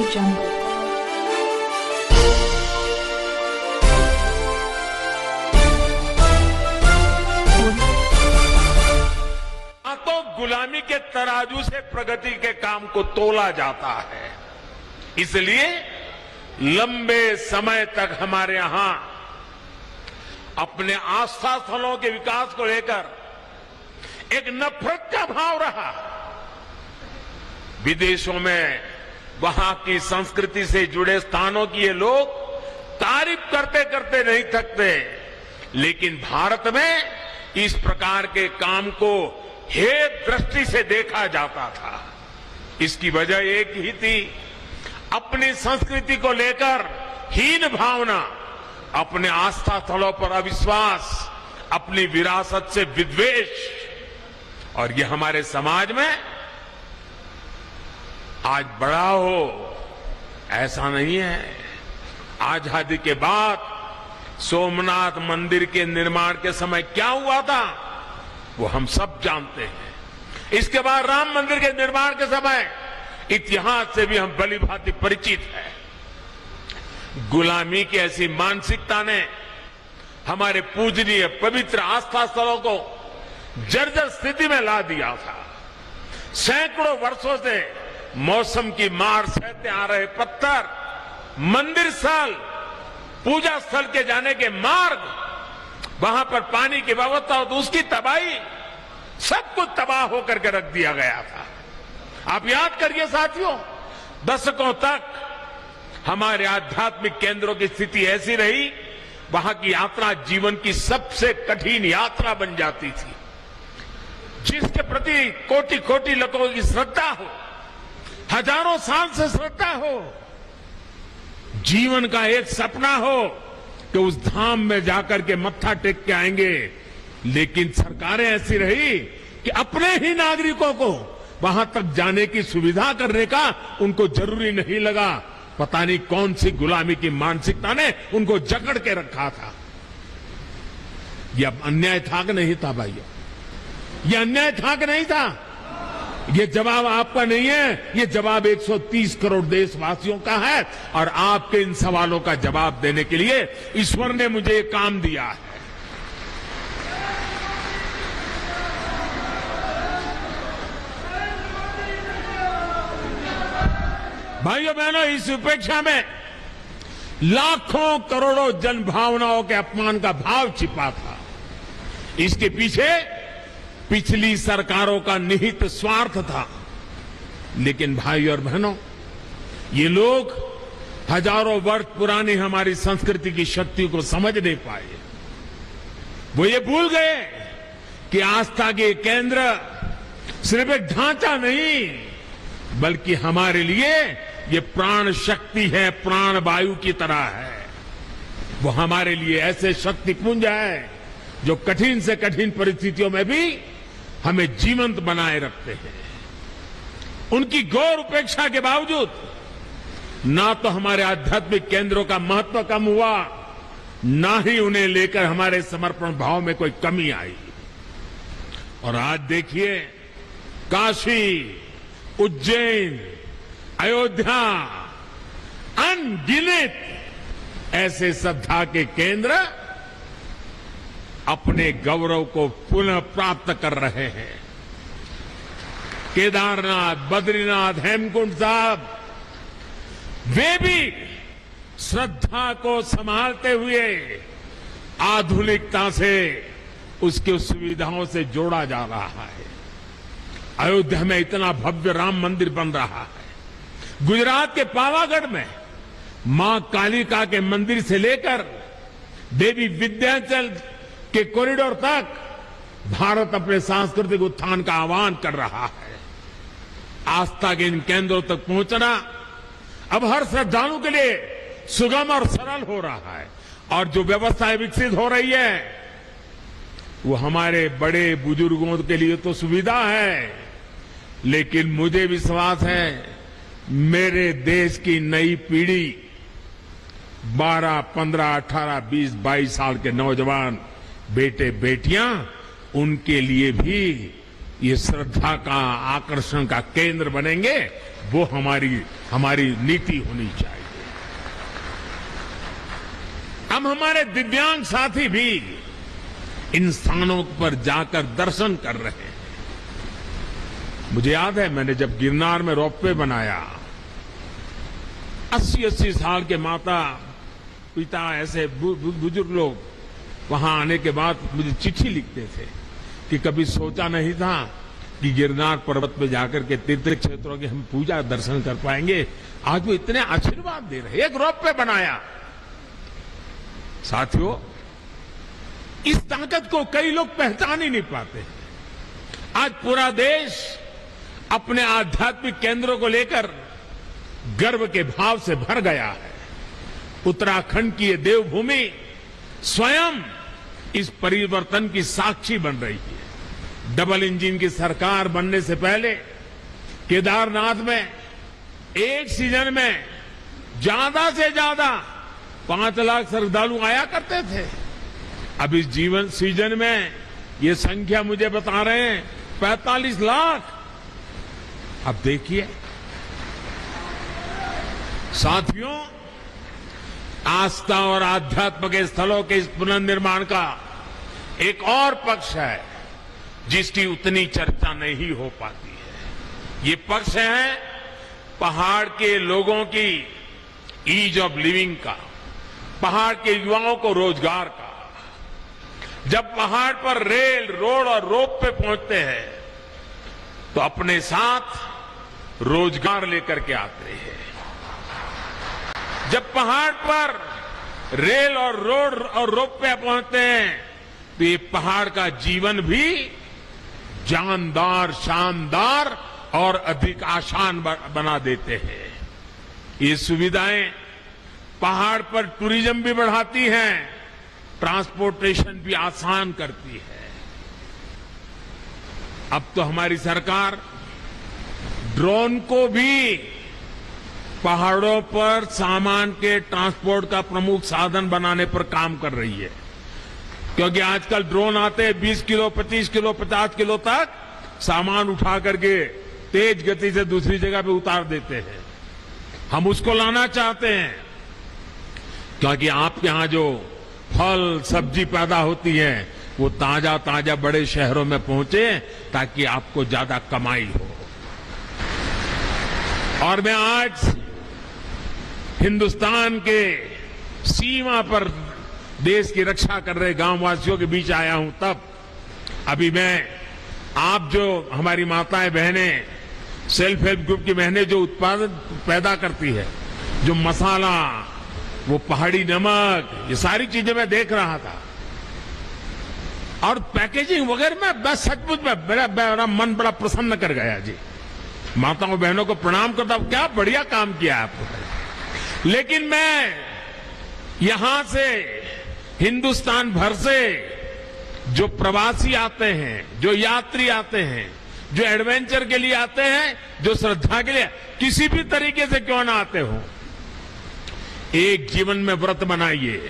jungle. तो गुलामी के तराजू से प्रगति के काम को तोला जाता है। इसलिए लंबे समय तक हमारे यहां अपने आस्था स्थलों के विकास को लेकर एक नफरत का भाव रहा। विदेशों में वहां की संस्कृति से जुड़े स्थानों की ये लोग तारीफ करते करते नहीं थकते, लेकिन भारत में इस प्रकार के काम को हेय दृष्टि से देखा जाता था। इसकी वजह एक ही थी, अपनी संस्कृति को लेकर हीन भावना, अपने आस्था स्थलों पर अविश्वास, अपनी विरासत से विद्वेष। और ये हमारे समाज में आज बड़ा हो ऐसा नहीं है। आजादी के बाद सोमनाथ मंदिर के निर्माण के समय क्या हुआ था वो हम सब जानते हैं। इसके बाद राम मंदिर के निर्माण के समय इतिहास से भी हम भली भांति परिचित हैं। गुलामी की ऐसी मानसिकता ने हमारे पूजनीय पवित्र आस्था स्थलों को जर्जर स्थिति में ला दिया था। सैकड़ों वर्षों से मौसम की मार सहते आ रहे पत्थर, मंदिर स्थल, पूजा स्थल के जाने के मार्ग, वहां पर पानी की व्यवस्था हो तो उसकी तबाही, सब कुछ तबाह होकर के रख दिया गया था। आप याद करिए साथियों, दशकों तक हमारे आध्यात्मिक केंद्रों की स्थिति ऐसी रही, वहां की यात्रा जीवन की सबसे कठिन यात्रा बन जाती थी। जिसके प्रति कोटि कोटि लोगों की श्रद्धा हो, हजारों साल से श्रद्धा हो, जीवन का एक सपना हो कि उस धाम में जाकर के मत्था टेक के आएंगे, लेकिन सरकारें ऐसी रही कि अपने ही नागरिकों को वहां तक जाने की सुविधा करने का उनको जरूरी नहीं लगा। पता नहीं कौन सी गुलामी की मानसिकता ने उनको जकड़ के रखा था। यह अन्याय था कि नहीं था भाइयों? यह अन्याय था कि नहीं था? ये जवाब आपका नहीं है, ये जवाब 130 करोड़ देशवासियों का है। और आपके इन सवालों का जवाब देने के लिए ईश्वर ने मुझे ये काम दिया है। भाइयों बहनों, इस उपेक्षा में लाखों करोड़ों जन भावनाओं के अपमान का भाव छिपा था। इसके पीछे पिछली सरकारों का निहित स्वार्थ था। लेकिन भाई और बहनों, ये लोग हजारों वर्ष पुरानी हमारी संस्कृति की शक्ति को समझ नहीं पाए। वो ये भूल गए कि आस्था के केंद्र सिर्फ एक ढांचा नहीं, बल्कि हमारे लिए ये प्राण शक्ति है, प्राण वायु की तरह है। वो हमारे लिए ऐसे शक्तिपुंज है जो कठिन से कठिन परिस्थितियों में भी हमें जीवंत बनाए रखते हैं। उनकी गौर उपेक्षा के बावजूद ना तो हमारे आध्यात्मिक केंद्रों का महत्व कम हुआ, ना ही उन्हें लेकर हमारे समर्पण भाव में कोई कमी आई। और आज देखिए, काशी, उज्जैन, अयोध्या, अनगिनत ऐसे श्रद्धा के केंद्र अपने गौरव को पुनः प्राप्त कर रहे हैं। केदारनाथ, बद्रीनाथ, हेमकुंड साहब, वे भी श्रद्धा को संभालते हुए आधुनिकता से उसकी सुविधाओं से जोड़ा जा रहा है। अयोध्या में इतना भव्य राम मंदिर बन रहा है। गुजरात के पावागढ़ में मां कालिका के मंदिर से लेकर देवी विंध्याचल के कॉरिडोर तक भारत अपने सांस्कृतिक उत्थान का आह्वान कर रहा है। आस्था के इन केंद्रों तक पहुंचना अब हर श्रद्धालु के लिए सुगम और सरल हो रहा है। और जो व्यवस्थाएं विकसित हो रही है वो हमारे बड़े बुजुर्गों के लिए तो सुविधा है, लेकिन मुझे विश्वास है मेरे देश की नई पीढ़ी 12, 15, 18, 20, 22 साल के नौजवान बेटे बेटियां, उनके लिए भी ये श्रद्धा का आकर्षण का केंद्र बनेंगे। वो हमारी हमारी नीति होनी चाहिए। हम हमारे दिव्यांग साथी भी इन स्थानों पर जाकर दर्शन कर रहे हैं। मुझे याद है, मैंने जब गिरनार में रोपवे बनाया, 80-80 साल के माता पिता ऐसे बुजुर्ग लोग वहां आने के बाद मुझे चिट्ठी लिखते थे कि कभी सोचा नहीं था कि गिरनार पर्वत पे जाकर के तीर्थ क्षेत्रों की हम पूजा दर्शन कर पाएंगे। आज वो इतने आशीर्वाद दे रहे। एक रोपवे बनाया। साथियों, इस ताकत को कई लोग पहचान ही नहीं पाते। आज पूरा देश अपने आध्यात्मिक केंद्रों को लेकर गर्व के भाव से भर गया है। उत्तराखंड की ये देवभूमि स्वयं इस परिवर्तन की साक्षी बन रही है। डबल इंजन की सरकार बनने से पहले केदारनाथ में एक सीजन में ज्यादा से ज्यादा 5 लाख श्रद्धालु आया करते थे। अब इस सीजन में ये संख्या मुझे बता रहे हैं 45 लाख। अब देखिए साथियों, आस्था और आध्यात्म के स्थलों के इस पुनर्निर्माण का एक और पक्ष है जिसकी उतनी चर्चा नहीं हो पाती है। ये पक्ष है पहाड़ के लोगों की ईज ऑफ लिविंग का, पहाड़ के युवाओं को रोजगार का। जब पहाड़ पर रेल, रोड और रोप पे पहुंचते हैं तो अपने साथ रोजगार लेकर के आते हैं। जब पहाड़ पर रेल और रोड और रोप पे पहुंचते हैं तो ये पहाड़ का जीवन भी जानदार, शानदार और अधिक आसान बना देते हैं। ये सुविधाएं पहाड़ पर टूरिज्म भी बढ़ाती हैं, ट्रांसपोर्टेशन भी आसान करती है। अब तो हमारी सरकार ड्रोन को भी पहाड़ों पर सामान के ट्रांसपोर्ट का प्रमुख साधन बनाने पर काम कर रही है। क्योंकि आजकल ड्रोन आते हैं 20 किलो, 25 किलो, 50 किलो तक सामान उठा करके तेज गति से दूसरी जगह पे उतार देते हैं। हम उसको लाना चाहते हैं क्योंकि आपके यहां जो फल सब्जी पैदा होती है वो ताजा ताजा बड़े शहरों में पहुंचे ताकि आपको ज्यादा कमाई हो। और मैं आज हिंदुस्तान के सीमा पर देश की रक्षा कर रहे गांववासियों के बीच आया हूं। तब अभी मैं आप जो हमारी माताएं बहनें, सेल्फ हेल्प ग्रुप की बहनें जो उत्पादन पैदा करती है, जो मसाला, वो पहाड़ी नमक, ये सारी चीजें मैं देख रहा था। और पैकेजिंग वगैरह में बस सचमुच में मेरा मन बड़ा प्रसन्न कर गया जी। माताओं बहनों को प्रणाम करता हूं, क्या बढ़िया काम किया आपने। लेकिन मैं यहां से हिंदुस्तान भर से जो प्रवासी आते हैं, जो यात्री आते हैं, जो एडवेंचर के लिए आते हैं, जो श्रद्धा के लिए, किसी भी तरीके से क्यों ना आते हो, एक जीवन में व्रत बनाइए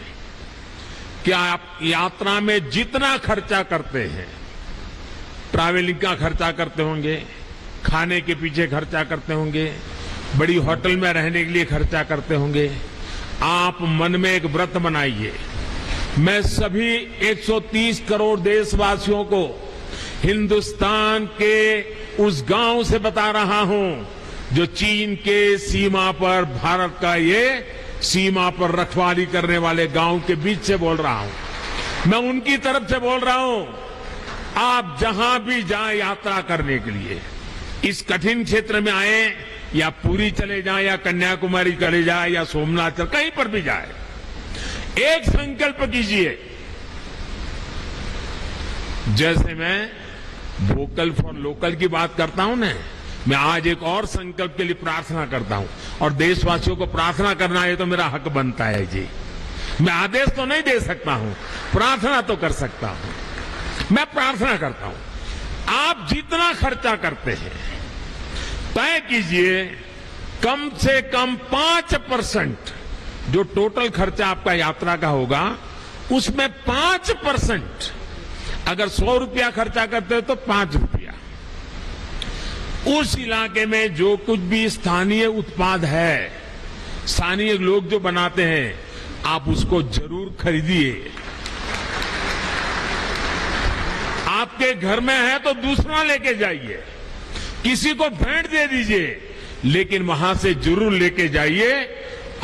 कि आप यात्रा में जितना खर्चा करते हैं, ट्रैवलिंग का खर्चा करते होंगे, खाने के पीछे खर्चा करते होंगे, बड़ी होटल में रहने के लिए खर्चा करते होंगे, आप मन में एक व्रत बनाइए। मैं सभी 130 करोड़ देशवासियों को हिंदुस्तान के उस गांव से बता रहा हूं जो चीन के सीमा पर, भारत का ये सीमा पर रखवाली करने वाले गांव के बीच से बोल रहा हूं। मैं उनकी तरफ से बोल रहा हूं, आप जहां भी जाएं यात्रा करने के लिए, इस कठिन क्षेत्र में आए या पुरी चले जाएं या कन्याकुमारी चले जाएं या सोमनाथ, कहीं पर भी जाए, एक संकल्प कीजिए। जैसे मैं वोकल फॉर लोकल की बात करता हूं ना, मैं आज एक और संकल्प के लिए प्रार्थना करता हूं। और देशवासियों को प्रार्थना करना ये तो मेरा हक बनता है जी। मैं आदेश तो नहीं दे सकता हूं, प्रार्थना तो कर सकता हूं। मैं प्रार्थना करता हूं, आप जितना खर्चा करते हैं तय कीजिए कम से कम 5% जो टोटल खर्चा आपका यात्रा का होगा उसमें 5%, अगर 100 रुपया खर्चा करते हो तो 5 रुपया, उस इलाके में जो कुछ भी स्थानीय उत्पाद है, स्थानीय लोग जो बनाते हैं, आप उसको जरूर खरीदिए। आपके घर में है तो दूसरा लेके जाइए, किसी को भेंट दे दीजिए, लेकिन वहां से जरूर लेके जाइए।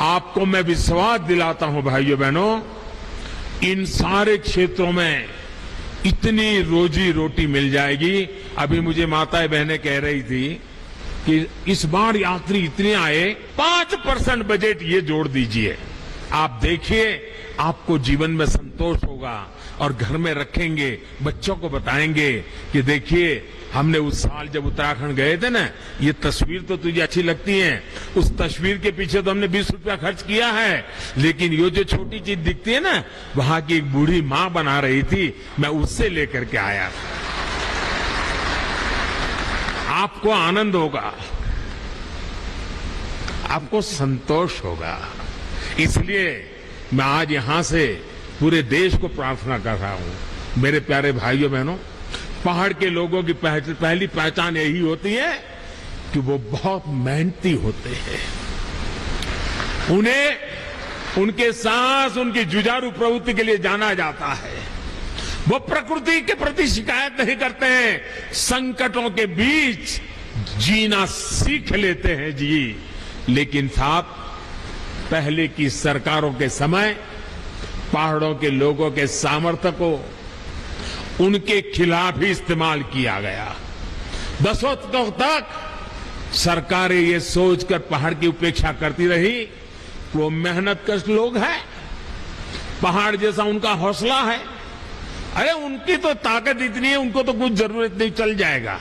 आपको मैं विश्वास दिलाता हूं भाइयों बहनों, इन सारे क्षेत्रों में इतनी रोजी रोटी मिल जाएगी। अभी मुझे माताएं बहनें कह रही थी कि इस बार यात्री इतने आए, 5% बजट ये जोड़ दीजिए। आप देखिए, आपको जीवन में संतोष होगा और घर में रखेंगे, बच्चों को बताएंगे कि देखिए हमने उस साल जब उत्तराखंड गए थे ना, ये तस्वीर तो तुझे अच्छी लगती है, उस तस्वीर के पीछे तो हमने 20 रुपया खर्च किया है, लेकिन ये जो छोटी चीज दिखती है ना, वहां की एक बूढ़ी मां बना रही थी, मैं उससे लेकर के आया था। आपको आनंद होगा, आपको संतोष होगा। इसलिए मैं आज यहां से पूरे देश को प्रार्थना कर रहा हूं, मेरे प्यारे भाइयों बहनों, पहाड़ के लोगों की पहली पहचान यही होती है कि वो बहुत मेहनती होते हैं। उन्हें उनके साहस, उनकी जुझारू प्रवृत्ति के लिए जाना जाता है। वो प्रकृति के प्रति शिकायत नहीं करते हैं, संकटों के बीच जीना सीख लेते हैं जी। लेकिन साहब, पहले की सरकारों के समय पहाड़ों के लोगों के सामर्थ्य को उनके खिलाफ ही इस्तेमाल किया गया। दशकों तक सरकारें ये सोचकर पहाड़ की उपेक्षा करती रही कि वो मेहनतकश लोग हैं, पहाड़ जैसा उनका हौसला है, अरे उनकी तो ताकत इतनी है, उनको तो कुछ जरूरत नहीं, चल जाएगा।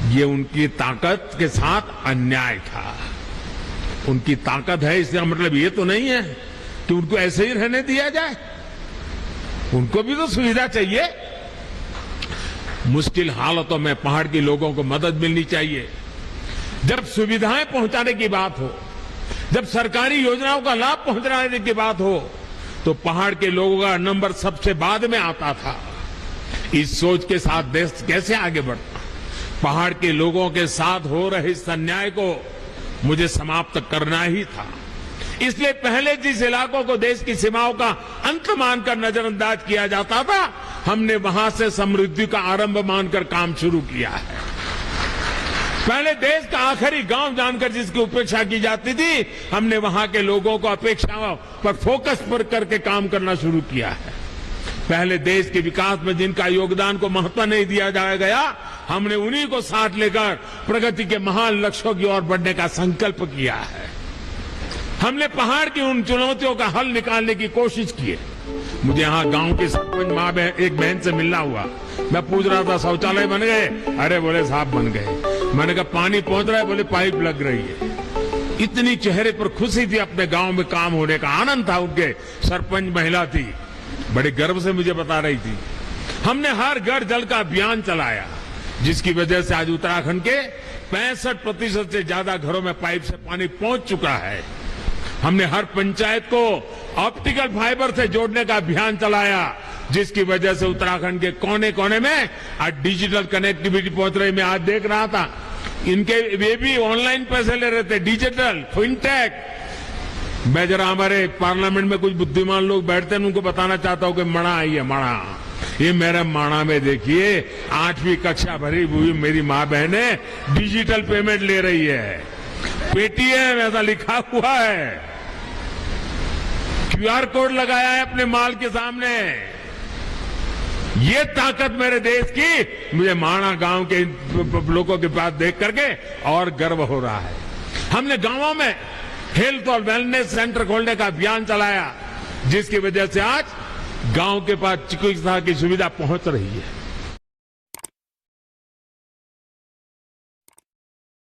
ये उनकी ताकत के साथ अन्याय था। उनकी ताकत है इसका मतलब ये तो नहीं है कि उनको ऐसे ही रहने दिया जाए, उनको भी तो सुविधा चाहिए। मुश्किल हालातों में पहाड़ के लोगों को मदद मिलनी चाहिए। जब सुविधाएं पहुंचाने की बात हो, जब सरकारी योजनाओं का लाभ पहुंचाने की बात हो, तो पहाड़ के लोगों का नंबर सबसे बाद में आता था। इस सोच के साथ देश कैसे आगे बढ़ता? पहाड़ के लोगों के साथ हो रहे इस अन्याय को मुझे समाप्त करना ही था। इसलिए पहले जिस इलाकों को देश की सीमाओं का अंत मानकर नजरअंदाज किया जाता था, हमने वहां से समृद्धि का आरंभ मानकर काम शुरू किया है। पहले देश का आखिरी गांव जानकर जिसकी उपेक्षा की जाती थी, हमने वहां के लोगों को अपेक्षाओं पर फोकस पर करके काम करना शुरू किया है। पहले देश के विकास में जिनका योगदान को महत्व नहीं दिया गया, हमने उन्हीं को साथ लेकर प्रगति के महान लक्ष्यों की ओर बढ़ने का संकल्प किया है। हमने पहाड़ की उन चुनौतियों का हल निकालने की कोशिश की है। मुझे यहाँ गांव की सरपंच मां एक बहन से मिलना हुआ। मैं पूछ रहा था शौचालय बन गए? अरे बोले साहब बन गए। मैंने कहा पानी पहुंच रहा है? बोले पाइप लग रही है। इतनी चेहरे पर खुशी थी, अपने गांव में काम होने का आनंद था। उनके सरपंच महिला थी, बड़े गर्व से मुझे बता रही थी। हमने हर घर जल का अभियान चलाया, जिसकी वजह से आज उत्तराखंड के 65% से ज्यादा घरों में पाइप से पानी पहुंच चुका है। हमने हर पंचायत को ऑप्टिकल फाइबर से जोड़ने का अभियान चलाया, जिसकी वजह से उत्तराखंड के कोने कोने में आज डिजिटल कनेक्टिविटी पहुंच रही। मैं आज देख रहा था, इनके वे भी ऑनलाइन पैसे ले रहे थे, डिजिटल फिनटेक। मैं जरा हमारे पार्लियामेंट में कुछ बुद्धिमान लोग बैठते हैं, उनको बताना चाहता हूं कि मणा आई है, मणा। ये मेरे माणा में देखिए 8वीं कक्षा भरी हुई मेरी मां बहने डिजिटल पेमेंट ले रही है। पेटीएम ऐसा लिखा हुआ है, क्यूआर कोड लगाया है अपने माल के सामने। ये ताकत मेरे देश की मुझे माणा गांव के लोगों के पास देख करके और गर्व हो रहा है। हमने गांवों में हेल्थ और वेलनेस सेंटर खोलने का अभियान चलाया, जिसकी वजह से आज गांव के पास चिकित्सा की सुविधा पहुंच रही है।